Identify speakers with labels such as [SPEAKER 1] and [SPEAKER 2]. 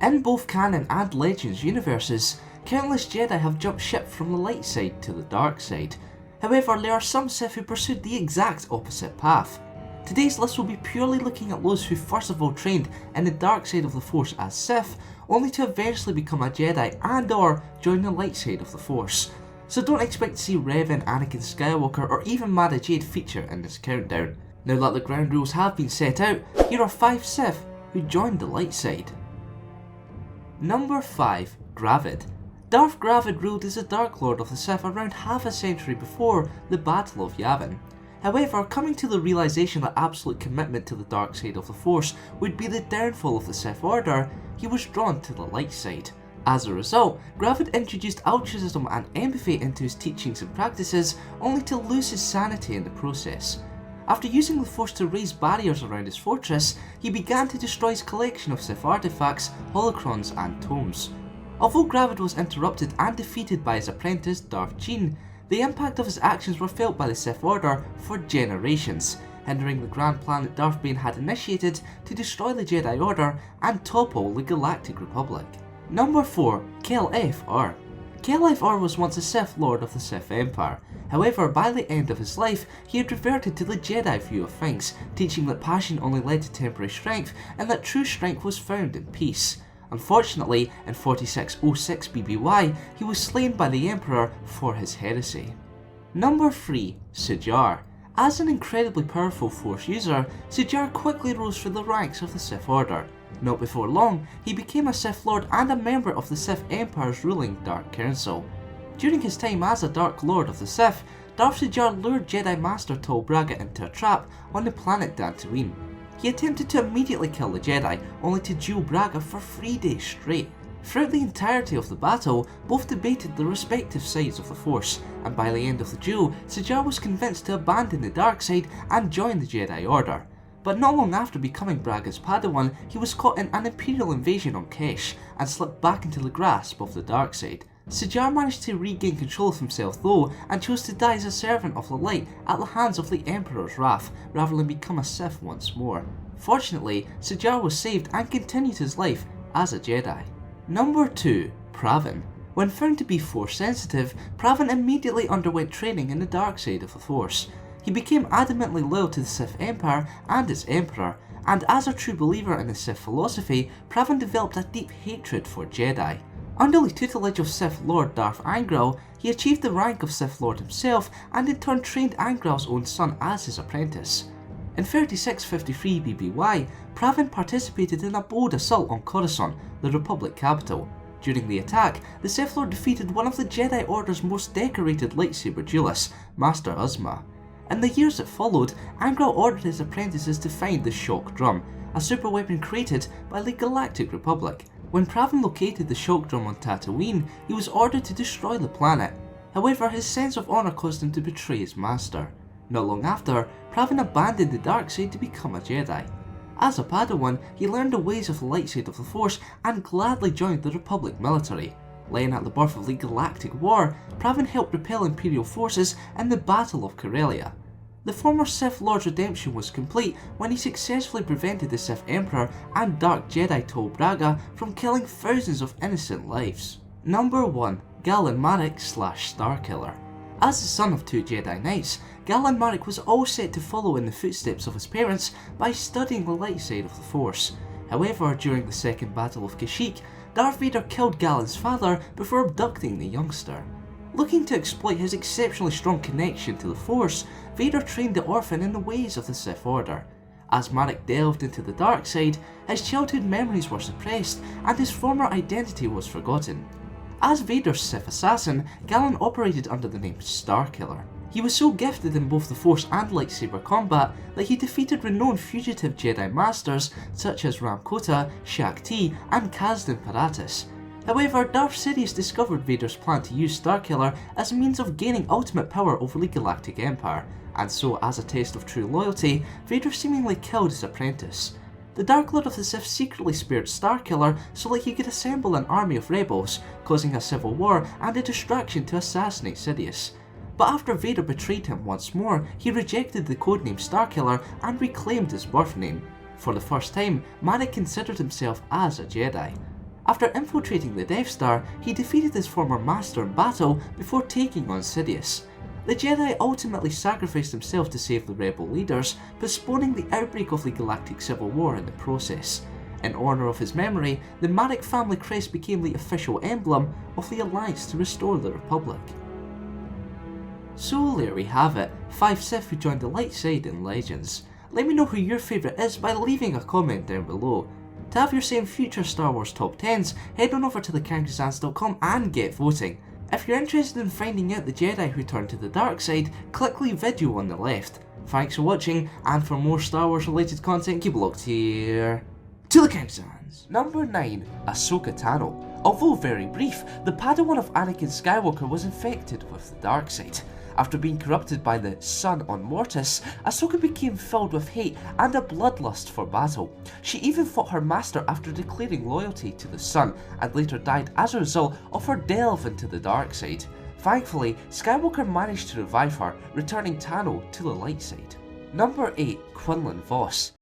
[SPEAKER 1] In both Canon and Legends universes, countless Jedi have jumped ship from the light side to the dark side. However, there are some Sith who pursued the exact opposite path. Today's list will be purely looking at those who first of all trained in the dark side of the Force as Sith, only to eventually become a Jedi and or join the light side of the Force. So don't expect to see Revan, Anakin Skywalker or even Mara Jade feature in this countdown. Now that the ground rules have been set out, here are 5 Sith who joined the light side. Number 5. Gravid. Darth Gravid ruled as the Dark Lord of the Sith around half a century before the Battle of Yavin. However, coming to the realisation that absolute commitment to the dark side of the Force would be the downfall of the Sith Order, he was drawn to the light side. As a result, Gravid introduced altruism and empathy into his teachings and practices, only to lose his sanity in the process. After using the Force to raise barriers around his fortress, he began to destroy his collection of Sith artifacts, holocrons and tomes. Although Gravid was interrupted and defeated by his apprentice Darth Jean, the impact of his actions were felt by the Sith Order for generations, hindering the grand plan that Darth Bane had initiated to destroy the Jedi Order and topple the Galactic Republic. Number 4. Kel-F-R. Kel-F-R was once a Sith Lord of the Sith Empire. However, by the end of his life, he had reverted to the Jedi view of things, teaching that passion only led to temporary strength and that true strength was found in peace. Unfortunately, in 4606 BBY, he was slain by the Emperor for his heresy. Number 3. Sujar. As an incredibly powerful Force user, Sujar quickly rose through the ranks of the Sith Order. Not before long, he became a Sith Lord and a member of the Sith Empire's ruling Dark Council. During his time as a Dark Lord of the Sith, Darth Sujar lured Jedi Master Tol Braga into a trap on the planet Dantooine. He attempted to immediately kill the Jedi, only to duel Braga for 3 days straight. Throughout the entirety of the battle, both debated the respective sides of the Force, and by the end of the duel, Sujar was convinced to abandon the dark side and join the Jedi Order. But not long after becoming Braga's Padawan, he was caught in an Imperial invasion on Kesh, and slipped back into the grasp of the dark side. Sujar managed to regain control of himself though, and chose to die as a servant of the light at the hands of the Emperor's wrath, rather than become a Sith once more. Fortunately, Sujar was saved and continued his life as a Jedi. Number 2. Pravan. When found to be Force sensitive, Pravan immediately underwent training in the dark side of the Force. He became adamantly loyal to the Sith Empire and its Emperor, and as a true believer in the Sith philosophy, Pravan developed a deep hatred for Jedi. Under the tutelage of Sith Lord Darth Angral, he achieved the rank of Sith Lord himself and in turn trained Angral's own son as his apprentice. In 3653 BBY, Pravan participated in a bold assault on Coruscant, the Republic capital. During the attack, the Sith Lord defeated one of the Jedi Order's most decorated lightsaber duelists, Master Uzma. In the years that followed, Angral ordered his apprentices to find the Shock Drum, a super weapon created by the Galactic Republic. When Pravan located the Shock Drum on Tatooine, he was ordered to destroy the planet. However, his sense of honour caused him to betray his master. Not long after, Pravan abandoned the dark side to become a Jedi. As a Padawan, he learned the ways of the light side of the Force and gladly joined the Republic military. Laying at the birth of the Galactic War, Pravan helped repel Imperial forces in the Battle of Corellia. The former Sith Lord's redemption was complete when he successfully prevented the Sith Emperor and Dark Jedi Tol Braga from killing thousands of innocent lives. Number 1. Galen Marek / Starkiller. As the son of 2 Jedi Knights, Galen Marek was all set to follow in the footsteps of his parents by studying the light side of the Force. However, during the Second Battle of Kashyyyk, Darth Vader killed Galen's father before abducting the youngster. Looking to exploit his exceptionally strong connection to the Force, Vader trained the orphan in the ways of the Sith Order. As Marek delved into the dark side, his childhood memories were suppressed and his former identity was forgotten. As Vader's Sith assassin, Galen operated under the name Starkiller. He was so gifted in both the Force and lightsaber combat that he defeated renowned fugitive Jedi Masters such as Ram Kota, Shak Ti and Kazdan Paratus. However, Darth Sidious discovered Vader's plan to use Starkiller as a means of gaining ultimate power over the Galactic Empire, and so as a test of true loyalty, Vader seemingly killed his apprentice. The Dark Lord of the Sith secretly spared Starkiller so that he could assemble an army of rebels, causing a civil war and a distraction to assassinate Sidious. But after Vader betrayed him once more, he rejected the codename Starkiller and reclaimed his birth name. For the first time, Marek considered himself as a Jedi. After infiltrating the Death Star, he defeated his former master in battle before taking on Sidious. The Jedi ultimately sacrificed himself to save the rebel leaders, postponing the outbreak of the Galactic Civil War in the process. In honour of his memory, the Marek family crest became the official emblem of the Alliance to restore the Republic. So there we have it, 5 Sith who joined the light side in Legends. Let me know who your favourite is by leaving a comment down below. To have your same future Star Wars top 10s, head on over to thecangusans.com and get voting. If you're interested in finding out the Jedi who turned to the dark side, click the video on the left. Thanks for watching, and for more Star Wars related content, keep locked here to the Cangusans. Number 9. Asuka Tano. Although very brief, the Padawan of Anakin Skywalker was infected with the dark side. After being corrupted by the sun on Mortis, Asuka became filled with hate and a bloodlust for battle. She even fought her master after declaring loyalty to the sun, and later died as a result of her delve into the dark side. Thankfully, Skywalker managed to revive her, returning Tano to the light side. Number 8. Quinlan Vos.